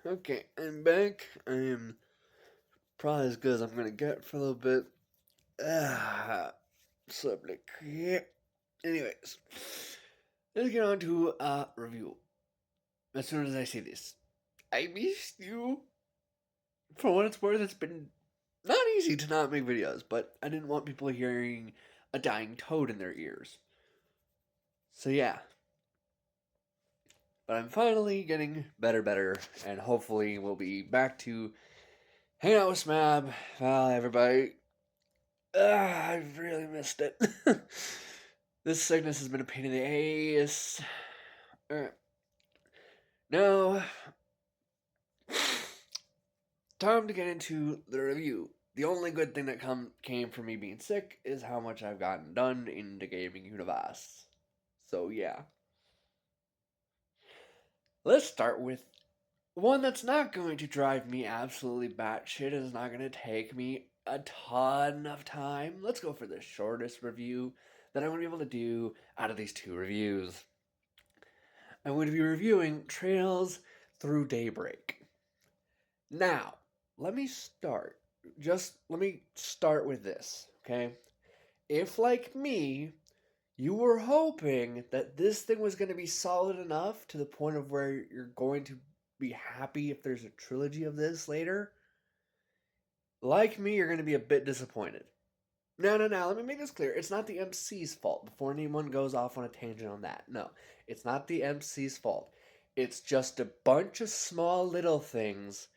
Okay, I'm back. I am probably as good as I'm gonna get for a little bit. Slept like crap. Anyways, let's get on to a review. As soon as I say this, I missed you. For what it's worth, it's been not easy to not make videos, but I didn't want people hearing a dying toad in their ears. So yeah, but I'm finally getting better, and hopefully we'll be back to hang out with Smab. Well, everybody. I've really missed it. This sickness has been a pain in the ass. Alright. Now, time to get into the review. The only good thing that came from me being sick is how much I've gotten done in the gaming universe. So, yeah. Let's start with one that's not going to drive me absolutely batshit and is not going to take me a ton of time. Let's go for the shortest review that I'm going to be able to do out of these two reviews. I'm going to be reviewing Trails Through Daybreak. Now, let me start. Let me start with this, okay? If, like me, you were hoping that this thing was going to be solid enough to the point of where you're going to be happy if there's a trilogy of this later, like me, you're going to be a bit disappointed. No, let me make this clear. It's not the MC's fault before anyone goes off on a tangent on that. No, it's not the MC's fault. It's just a bunch of small little things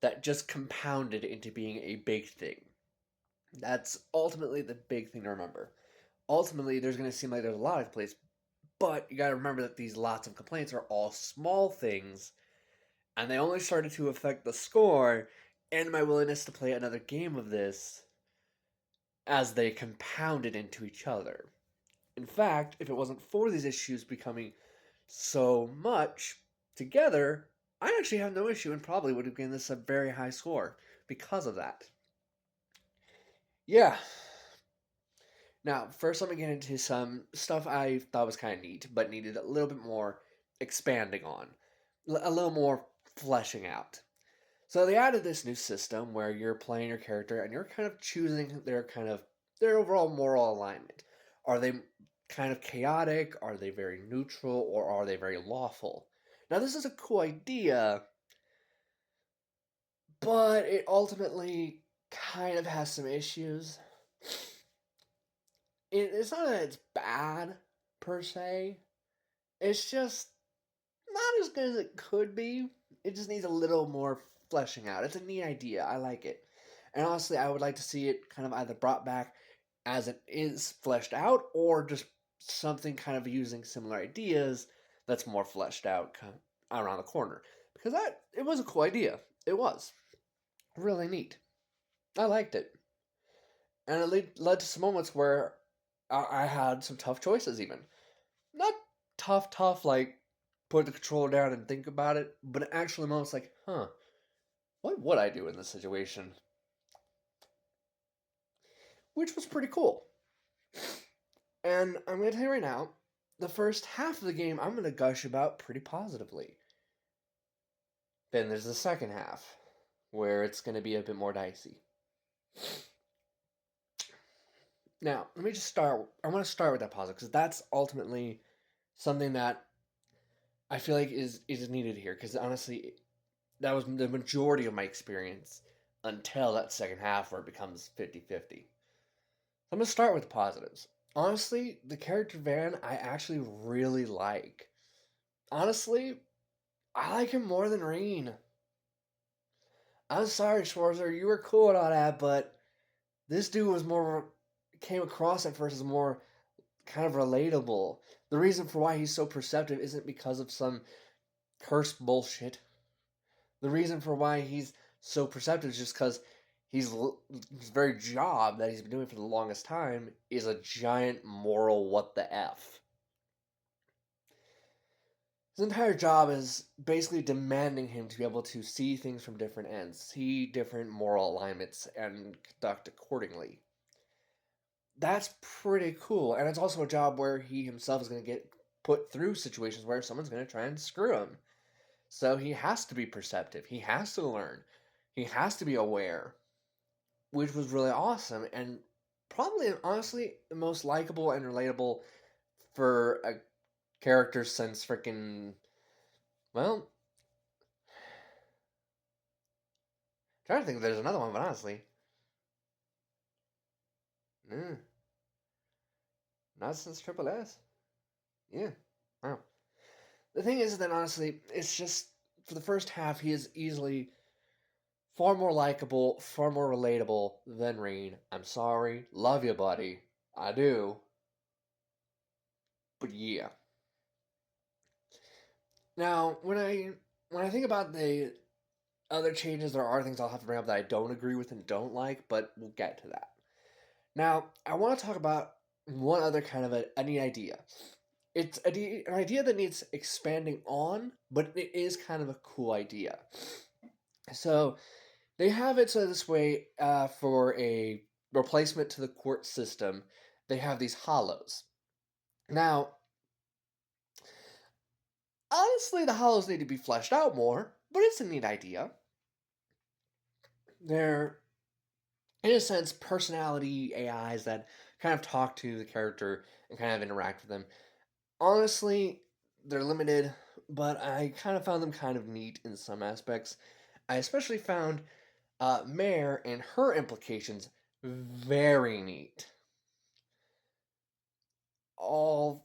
that just compounded into being a big thing. That's ultimately the big thing to remember. Ultimately, there's going to seem like there's a lot of complaints, but you got to remember that these lots of complaints are all small things, and they only started to affect the score and my willingness to play another game of this as they compounded into each other. In fact, if it wasn't for these issues becoming so much together, I actually have no issue and probably would have given this a very high score because of that. Yeah. Now, first, let me get into some stuff I thought was kind of neat, but needed a little bit more expanding on, a little more fleshing out. So they added this new system where you're playing your character and you're kind of choosing their overall moral alignment. Are they kind of chaotic? Are they very neutral? Or are they very lawful? Now this is a cool idea, but it ultimately kind of has some issues. It's not that it's bad per se. It's just not as good as it could be. It just needs a little more fleshing out. It's a neat idea. I like it. And honestly, I would like to see it kind of either brought back as it is fleshed out or just something kind of using similar ideas that's more fleshed out kind of around the corner. Because it was a cool idea. It was really neat. I liked it. And it led to some moments where I had some tough choices, even. Not tough, like put the controller down and think about it, but actually moments like, what would I do in this situation? Which was pretty cool. And I'm going to tell you right now, the first half of the game I'm going to gush about pretty positively. Then there's the second half, where it's going to be a bit more dicey. Now, let me just start. I want to start with that positive, because that's ultimately something that I feel like is needed here, because honestly, that was the majority of my experience until that second half where it becomes 50-50. So I'm going to start with the positives. Honestly, the character Van I actually really like. Honestly, I like him more than Reen. I'm sorry, Schwarzer, you were cool and all that, but this dude was more, came across at first as more kind of relatable. The reason for why he's so perceptive isn't because of some cursed bullshit. The reason for why he's so perceptive is just because his very job that he's been doing for the longest time is a giant moral what the F. His entire job is basically demanding him to be able to see things from different ends, see different moral alignments, and conduct accordingly. That's pretty cool, and it's also a job where he himself is going to get put through situations where someone's going to try and screw him. So he has to be perceptive. He has to learn. He has to be aware, which was really awesome and probably honestly the most likable and relatable for a character since freaking, well, I'm trying to think if there's another one, but honestly, eh, not since Triple S. Yeah. Wow. The thing is that honestly, it's just for the first half he is easily far more likable, far more relatable than Rain. I'm sorry, love you, buddy. I do. But yeah. Now, when I think about the other changes, there are things I'll have to bring up that I don't agree with and don't like, but we'll get to that. Now, I want to talk about one other kind of a neat idea. It's an idea that needs expanding on, but it is kind of a cool idea. So they have it so this way for a replacement to the court system, they have these hollows. Now, honestly, the hollows need to be fleshed out more, but it's a neat idea. They're, in a sense, personality AIs that kind of talk to the character and kind of interact with them. Honestly, they're limited, but I kind of found them kind of neat in some aspects. I especially found Mare and her implications very neat. Although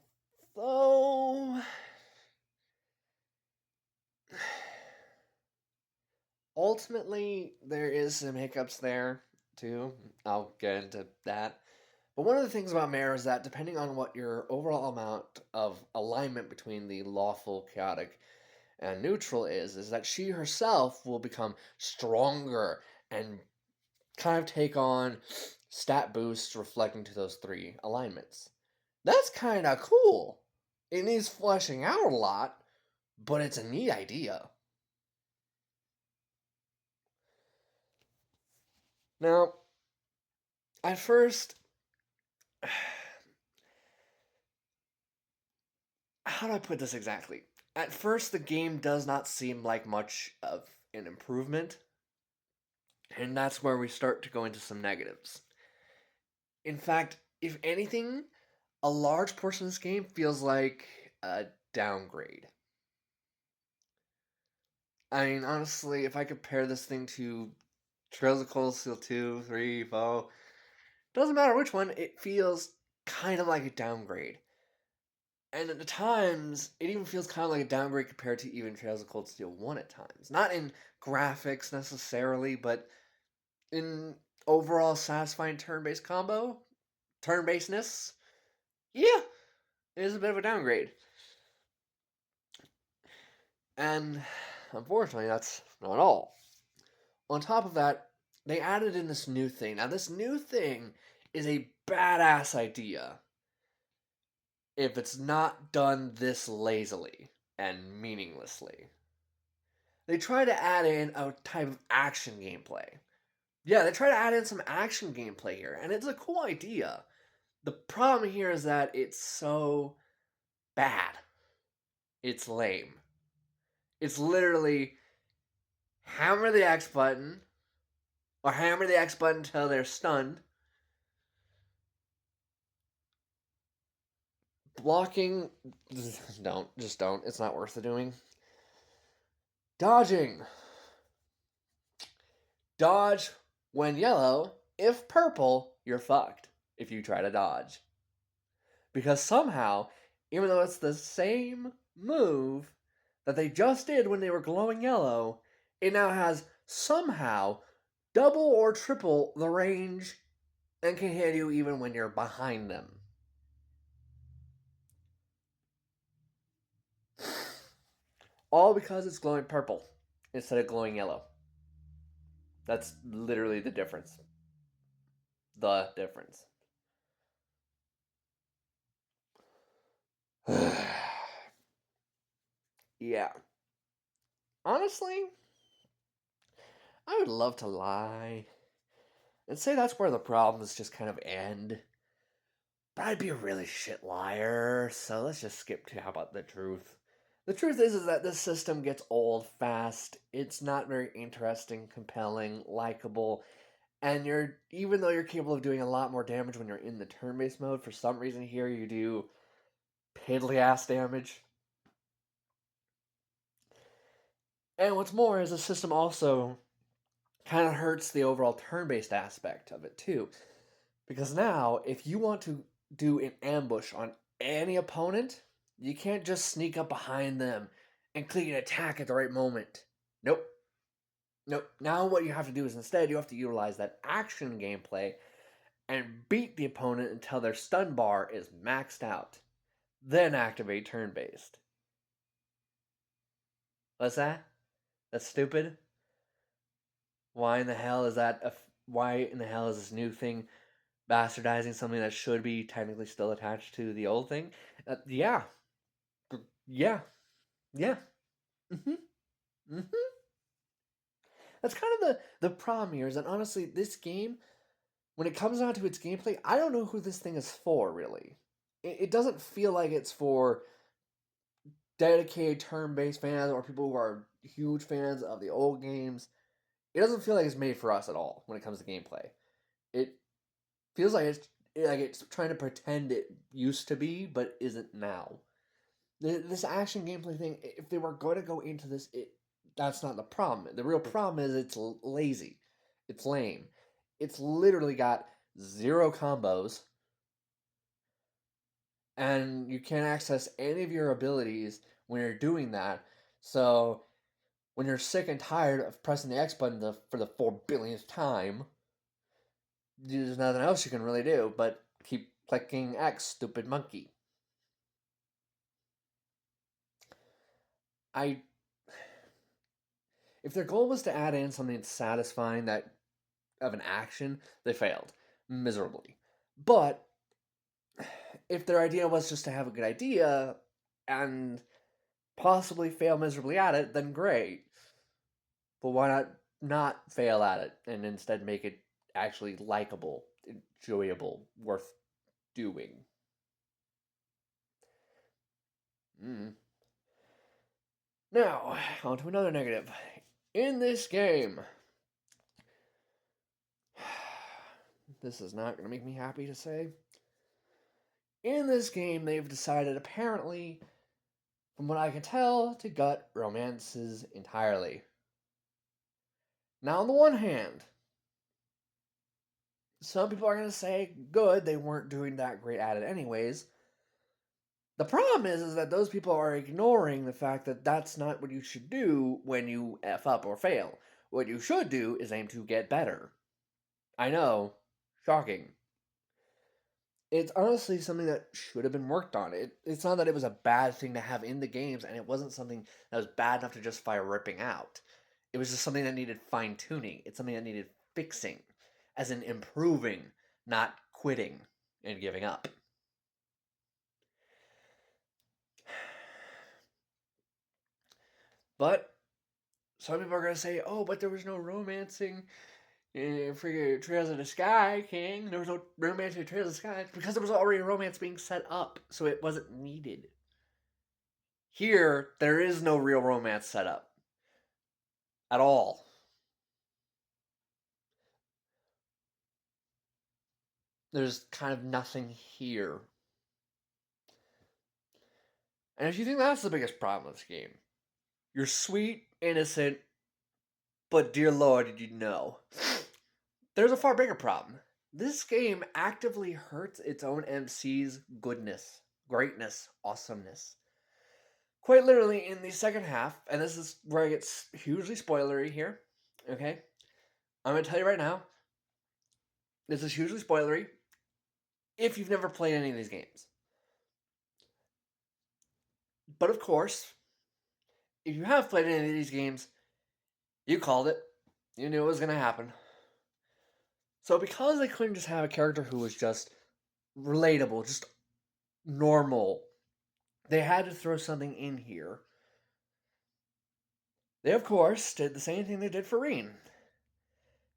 ultimately there is some hiccups there too. I'll get into that. But one of the things about Mare is that depending on what your overall amount of alignment between the lawful, chaotic, and neutral is that she herself will become stronger and kind of take on stat boosts reflecting to those three alignments. That's kind of cool. It needs fleshing out a lot, but it's a neat idea. Now, at first, how do I put this exactly? At first, the game does not seem like much of an improvement, and that's where we start to go into some negatives. In fact, if anything, a large portion of this game feels like a downgrade. I mean, honestly, if I compare this thing to Trails of Cold Steel 2, 3, 4, doesn't matter which one, it feels kind of like a downgrade. And at the times, it even feels kind of like a downgrade compared to even Trails of Cold Steel 1 at times. Not in graphics necessarily, but in overall satisfying turn-based combo, turn-basedness. Yeah, it is a bit of a downgrade. And unfortunately, that's not all. On top of that, they added in this new thing. Now, this new thing is a badass idea if it's not done this lazily and meaninglessly. They try to add in a type of action gameplay. Yeah, they try to add in some action gameplay here, and it's a cool idea. The problem here is that it's so bad. It's lame. It's literally hammer the X button, or hammer the X button until they're stunned. Blocking, don't. It's not worth the doing. Dodging. Dodge when yellow. If purple, you're fucked if you try to dodge. Because somehow, even though it's the same move that they just did when they were glowing yellow, it now has somehow double or triple the range and can hit you even when you're behind them. All because it's glowing purple instead of glowing yellow. That's literally the difference. The difference. Yeah. Honestly, I would love to lie and say that's where the problems just kind of end. But I'd be a really shit liar, so let's just skip to how about the truth. The truth is that this system gets old fast. It's not very interesting, compelling, likable, and you're even though you're capable of doing a lot more damage when you're in the turn-based mode, for some reason here you do piddly ass damage. And what's more is the system also kind of hurts the overall turn-based aspect of it too. Because now, if you want to do an ambush on any opponent, you can't just sneak up behind them and click an attack at the right moment. Nope. Nope. Now what you have to do is instead you have to utilize that action gameplay and beat the opponent until their stun bar is maxed out. Then activate turn based. What's that? That's stupid. Why in the hell is that? Why in the hell is this new thing bastardizing something that should be technically still attached to the old thing? Yeah, yeah, yeah. hmm hmm That's kind of the problem here. Is that honestly, this game, when it comes down to its gameplay, I don't know who this thing is for. Really, it doesn't feel like it's for dedicated turn-based fans or people who are huge fans of the old games. It doesn't feel like it's made for us at all when it comes to gameplay. It feels like it's trying to pretend it used to be, but isn't now. This action gameplay thing, if they were going to go into this, that's not the problem. The real problem is it's lazy, it's lame. It's literally got zero combos, and you can't access any of your abilities when you're doing that. So when you're sick and tired of pressing the X button for the 4 billionth time, there's nothing else you can really do but keep clicking X, stupid monkey. I If their goal was to add in something satisfying that of an action, they failed miserably. But if their idea was just to have a good idea and possibly fail miserably at it, then great. But why not fail at it and instead make it actually likable, enjoyable, worth doing? Mm. Now, on to another negative. In this game, this is not going to make me happy to say. In this game, they've decided, apparently, from what I can tell, to gut romances entirely. Now, on the one hand, some people are going to say, good, they weren't doing that great at it anyways. The problem is that those people are ignoring the fact that that's not what you should do when you F up or fail. What you should do is aim to get better. I know, shocking. It's honestly something that should have been worked on. It's not that it was a bad thing to have in the games, and it wasn't something that was bad enough to justify ripping out. It was just something that needed fine tuning. It's something that needed fixing, as in improving, not quitting and giving up. But some people are going to say, oh, but there was no romancing for Trails of the Sky, King. There was no romance in Trails of the Sky because there was already a romance being set up, so it wasn't needed. Here, there is no real romance set up at all. There's kind of nothing here. And if you think that's the biggest problem with this game, you're sweet, innocent, but dear Lord, did you know? There's a far bigger problem. This game actively hurts its own MC's goodness, greatness, awesomeness. Quite literally, in the second half, and this is where it gets hugely spoilery here, okay? I'm going to tell you right now, this is hugely spoilery if you've never played any of these games. But of course, if you have played any of these games, you called it. You knew it was going to happen. So because they couldn't just have a character who was just relatable, just normal, they had to throw something in here. They, of course, did the same thing they did for Reen.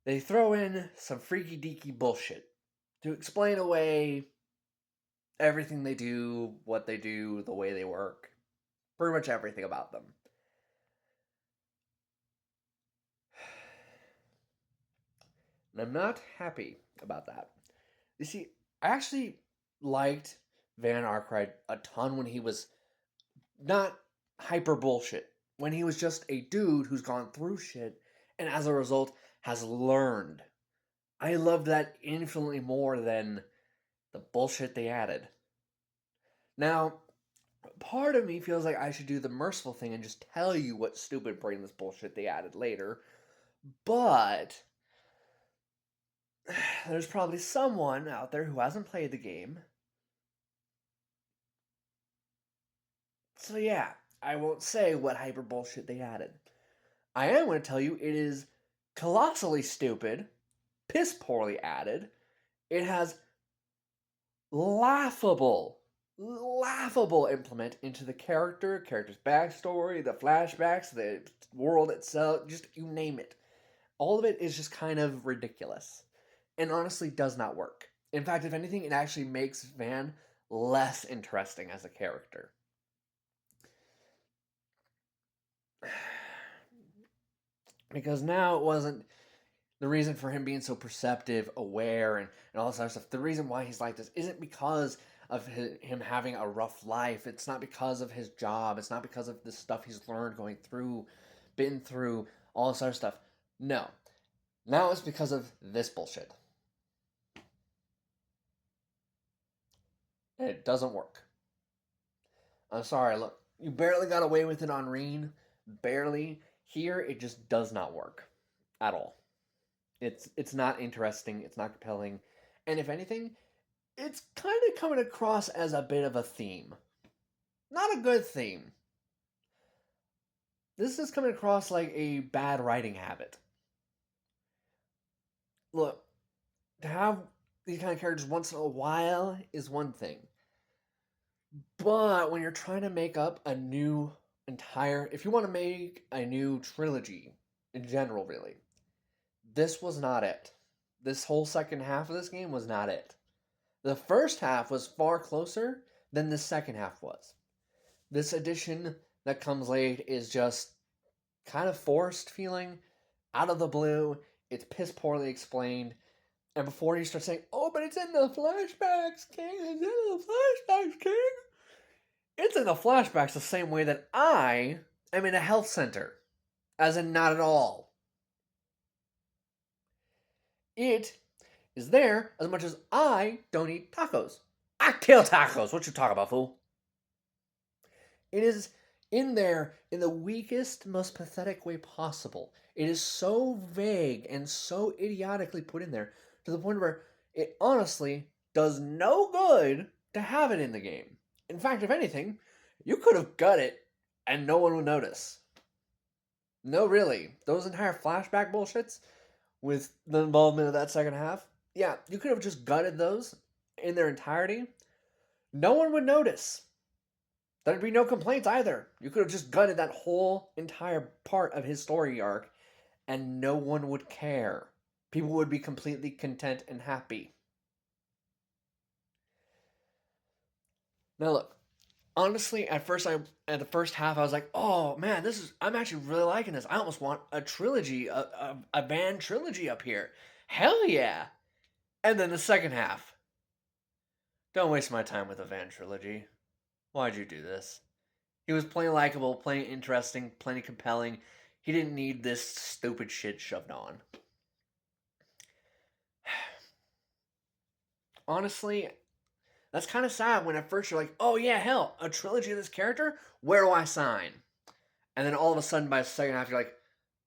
They throw in some freaky deaky bullshit to explain away everything they do, what they do, the way they work. Pretty much everything about them. And I'm not happy about that. You see, I actually liked Van Arkwright a ton when he was not hyper bullshit. When he was just a dude who's gone through shit and as a result has learned. I loved that infinitely more than the bullshit they added. Now, part of me feels like I should do the merciful thing and just tell you what stupid brainless bullshit they added later. But there's probably someone out there who hasn't played the game. So yeah, I won't say what hyper bullshit they added. I am going to tell you it is colossally stupid, piss poorly added. It has laughable, laughable implement into the character's backstory, the flashbacks, the world itself, just you name it. All of it is just kind of ridiculous and honestly does not work. In fact, if anything, it actually makes Van less interesting as a character. Because now it wasn't the reason for him being so perceptive, aware, and all this other stuff. The reason why he's like this isn't because of him having a rough life. It's not because of his job. It's not because of the stuff he's learned, going through, been through, all this other stuff. No. Now it's because of this bullshit. And it doesn't work. I'm sorry, look. You barely got away with it on Reen. Barely. Here, it just does not work. At all. It's not interesting. It's not compelling. And if anything, it's kind of coming across as a bit of a theme. Not a good theme. This is coming across like a bad writing habit. Look, to have these kind of characters once in a while is one thing. But when you're trying to make up a new entire, if you want to make a new trilogy in general, really, this was not it. This whole second half of this game was not it. The first half was far closer than the second half was. This edition that comes late is just kind of forced feeling, out of the blue. It's piss poorly explained. And before you start saying, oh, but it's in the flashbacks, King. It's in the flashbacks, King. It's in the flashbacks the same way that I am in a health center. As in, not at all. It is there as much as I don't eat tacos. I kill tacos. What you talking about, fool? It is in there in the weakest, most pathetic way possible. It is so vague and so idiotically put in there to the point where it honestly does no good to have it in the game. In fact, if anything, you could have got it and no one would notice. No, really. Those entire flashback bullshits with the involvement of that second half, yeah, you could have just gutted those in their entirety. No one would notice. There'd be no complaints either. You could have just gutted that whole entire part of his story arc and no one would care. People would be completely content and happy. Now look, honestly, at the first half I was like, "Oh man, I'm actually really liking this. I almost want a trilogy, a Van trilogy up here. Hell yeah." And then the second half. Don't waste my time with a Van trilogy. Why'd you do this? He was plenty likable, plenty interesting, plenty compelling. He didn't need this stupid shit shoved on. Honestly, that's kind of sad when at first you're like, oh yeah, hell, a trilogy of this character? Where do I sign? And then all of a sudden by the second half you're like,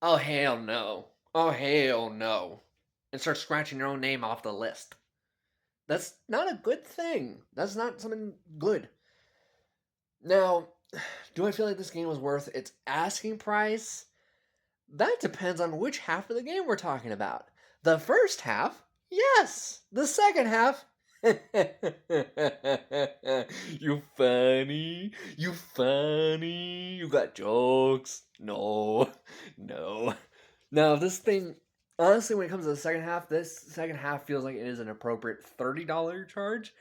oh hell no. Oh hell no. And start scratching your own name off the list. That's not a good thing. That's not something good. Now, do I feel like this game was worth its asking price? That depends on which half of the game we're talking about. The first half, yes. The second half, you funny. You funny. You got jokes. No. No. Now, this thing, honestly, when it comes to the second half, this second half feels like it is an appropriate $30 charge.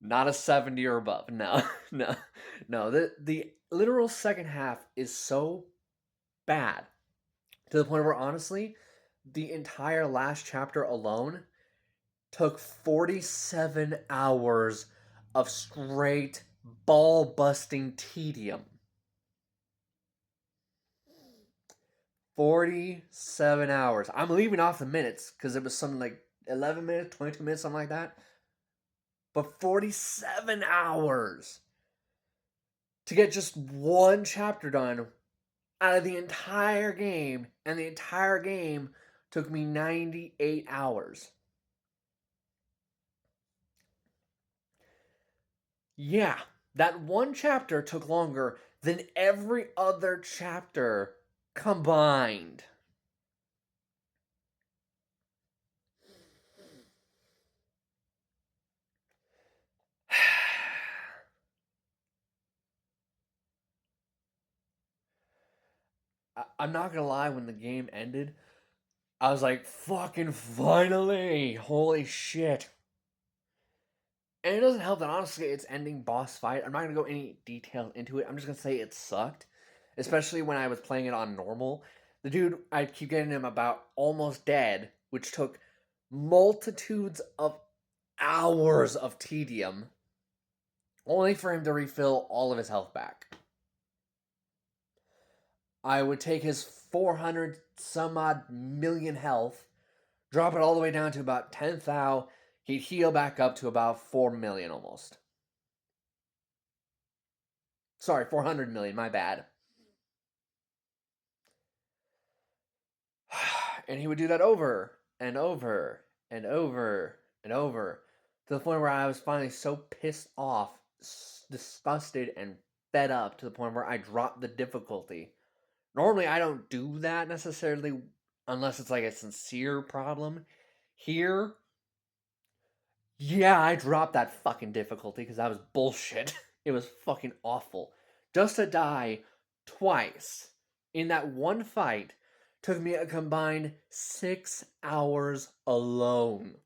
Not a 70 or above. No, no, no. The literal second half is so bad to the point where honestly, the entire last chapter alone took 47 hours of straight ball busting tedium. 47 hours. I'm leaving off the minutes because it was something like 11 minutes, 22 minutes, something like that. But 47 hours to get just one chapter done out of the entire game, and the entire game took me 98 hours. Yeah, that one chapter took longer than every other chapter combined. I'm not gonna lie, when the game ended, I was like, fucking finally! Holy shit. And it doesn't help that honestly it's ending boss fight. I'm not gonna go any detail into it. I'm just gonna say it sucked. Especially when I was playing it on normal. The dude, I keep getting him about almost dead, which took multitudes of hours of tedium, only for him to refill all of his health back. I would take his 400 some odd million health, drop it all the way down to about 10,000. He'd heal back up to about 4 million almost. Sorry, 400 million, my bad. And he would do that over and over and over and over to the point where I was finally so pissed off, disgusted, and fed up to the point where I dropped the difficulty. Normally, I don't do that necessarily unless it's like a sincere problem. Here, yeah, I dropped that fucking difficulty because that was bullshit. It was fucking awful. Just to die twice in that one fight took me a combined 6 hours alone.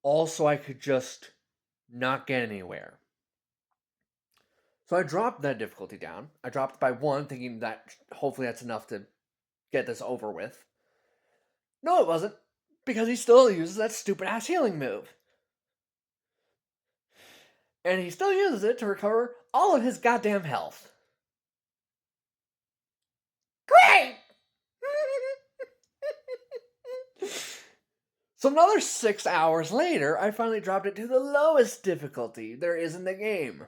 Also, I could just not get anywhere. So I dropped that difficulty down. I dropped it by one, thinking that hopefully that's enough to get this over with. No, it wasn't, because he still uses that stupid ass healing move. And he still uses it to recover all of his goddamn health. Great! So another 6 hours later, I finally dropped it to the lowest difficulty there is in the game.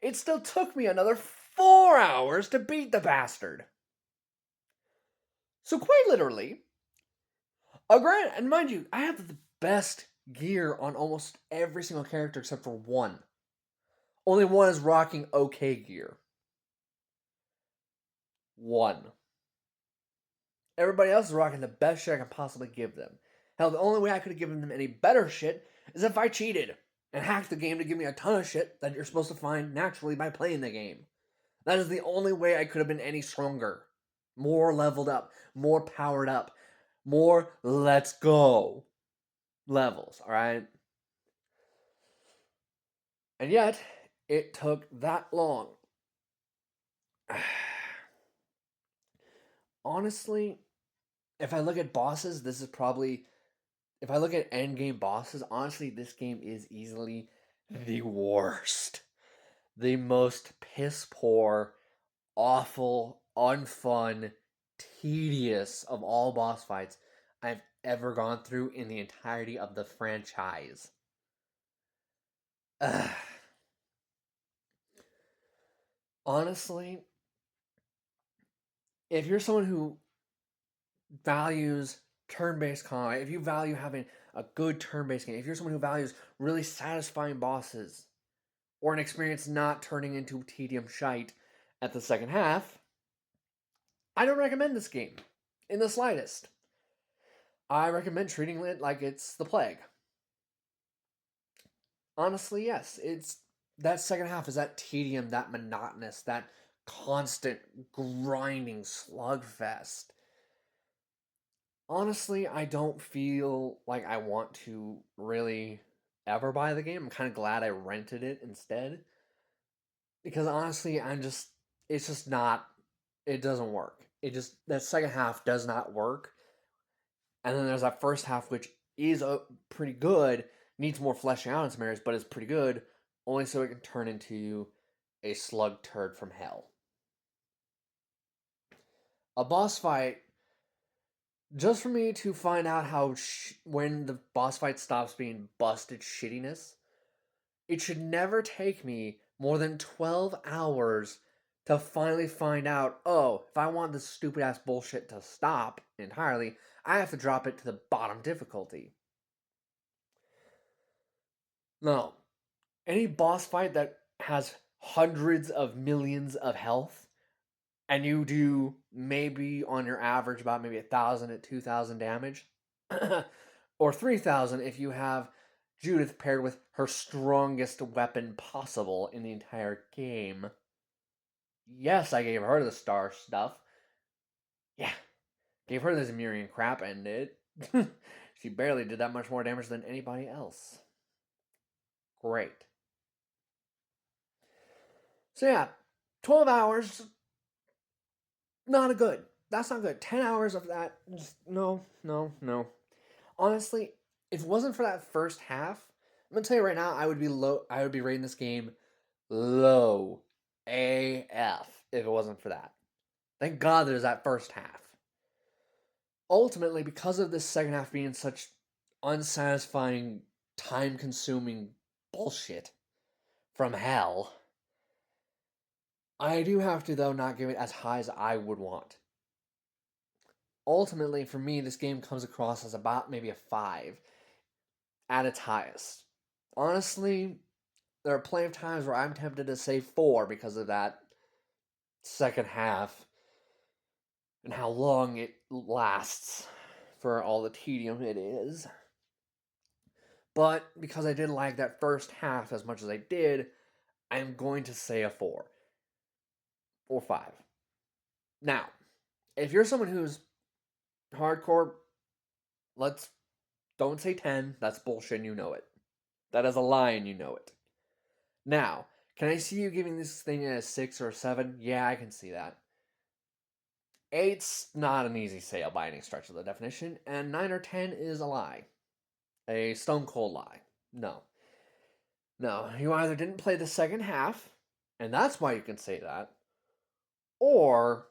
It still took me another 4 hours to beat the bastard. So quite literally, and mind you, I have the best gear on almost every single character except for one. Only one is rocking okay gear. One. Everybody else is rocking the best shit I can possibly give them. Hell, the only way I could have given them any better shit is if I cheated and hacked the game to give me a ton of shit that you're supposed to find naturally by playing the game. That is the only way I could have been any stronger. More leveled up, more powered up, more let's go levels, alright? And yet, it took that long. Honestly, if I look at bosses, this is probably. If I look at endgame bosses, honestly, this game is easily the worst. The most piss poor, awful, unfun, tedious of all boss fights I've ever gone through in the entirety of the franchise. Ugh. Honestly, if you're someone who values turn-based combat, if you value having a good turn-based game, if you're someone who values really satisfying bosses, or an experience not turning into tedium shite at the second half, I don't recommend this game in the slightest. I recommend treating it like it's the plague. Honestly, yes, it's that second half is that tedium, that monotonous, that constant grinding slugfest. Honestly, I don't feel like I want to really ever buy the game. I'm kind of glad I rented it instead because honestly, it's just not it doesn't work. It just that second half does not work. And then there's that first half which is pretty good, needs more fleshing out in some areas, but is pretty good only so it can turn into a slug turd from hell. A boss fight just for me to find out when the boss fight stops being busted shittiness, it should never take me more than 12 hours to finally find out, oh, if I want this stupid ass bullshit to stop entirely, I have to drop it to the bottom difficulty. No. Any boss fight that has hundreds of millions of health and you do maybe on your average about maybe 1,000 to 2,000 damage, or 3,000 if you have Judith paired with her strongest weapon possible in the entire game. Yes, I gave her the star stuff. Yeah, gave her the Zemurian crap and it. She barely did that much more damage than anybody else. Great. So yeah, 12 hours, not a good. That's not good. 10 hours of that, just no, no, no. Honestly, if it wasn't for that first half, I'm gonna tell you right now, I would be low. I would be rating this game low AF if it wasn't for that. Thank God there's that first half. Ultimately, because of this second half being such unsatisfying, time-consuming bullshit from hell, I do have to though not give it as high as I would want. Ultimately, for me, this game comes across as about maybe a 5 at its highest. Honestly, there are plenty of times where I'm tempted to say 4 because of that second half and how long it lasts for all the tedium it is. But because I did like that first half as much as I did, I'm going to say a 4 or 5. Now, if you're someone who's hardcore, let's don't say 10. That's bullshit and you know it. That is a lie and you know it. Now, can I see you giving this thing a 6 or a 7? Yeah, I can see that. 8's not an easy sale by any stretch of the definition, and 9 or 10 is a lie. A stone cold lie. No. No, you either didn't play the second half, and that's why you can say that, or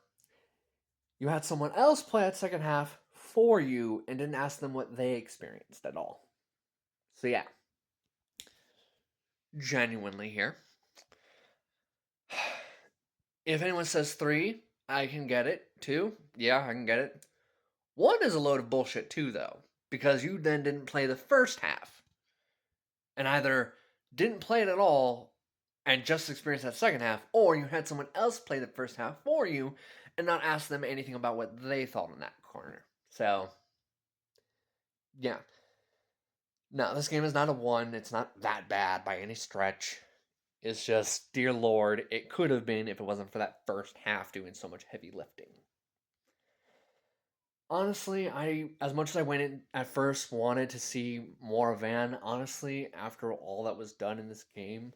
you had someone else play that second half for you and didn't ask them what they experienced at all. So, yeah. Genuinely here. If anyone says 3, I can get it. 2, yeah, I can get it. 1 is a load of bullshit too, though, because you then didn't play the first half and either didn't play it at all and just experienced that second half, or you had someone else play the first half for you and not ask them anything about what they thought in that corner. So, yeah. No, this game is not a 1. It's not that bad by any stretch. It's just, dear Lord, it could have been if it wasn't for that first half doing so much heavy lifting. Honestly, as much as I went in at first wanted to see more of Van, honestly, after all that was done in this game,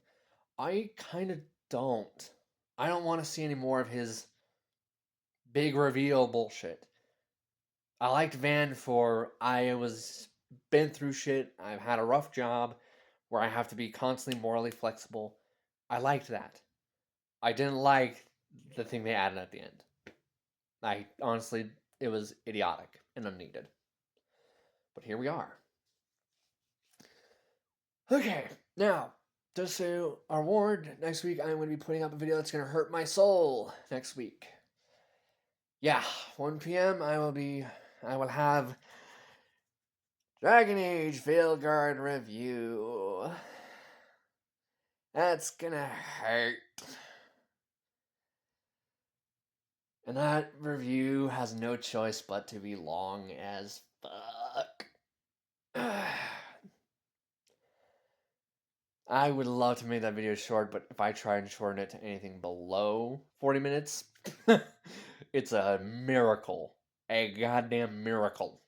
I kind of don't. I don't want to see any more of his big reveal bullshit. I liked Van for I was been through shit. I've had a rough job where I have to be constantly morally flexible. I liked that. I didn't like the thing they added at the end. I honestly, it was idiotic and unneeded. But here we are. Okay, now, just so our warned, next week I'm going to be putting up a video that's going to hurt my soul next week. Yeah, 1 p.m. I will have Dragon Age Veilguard review. That's gonna hurt. And that review has no choice but to be long as fuck. I would love to make that video short, but if I try and shorten it to anything below 40 minutes, it's a miracle. A goddamn miracle.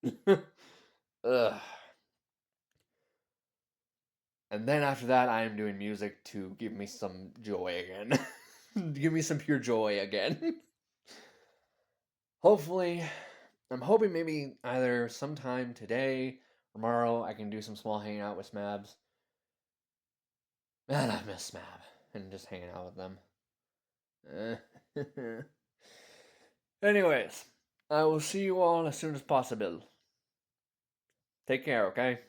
Ugh. And then after that, I am doing music to give me some joy again. Give me some pure joy again. Hopefully, I'm hoping maybe either sometime today or tomorrow I can do some small hanging out with Smabs. Man, I miss Smab and just hanging out with them. Anyways, I will see you all as soon as possible. Take care, okay?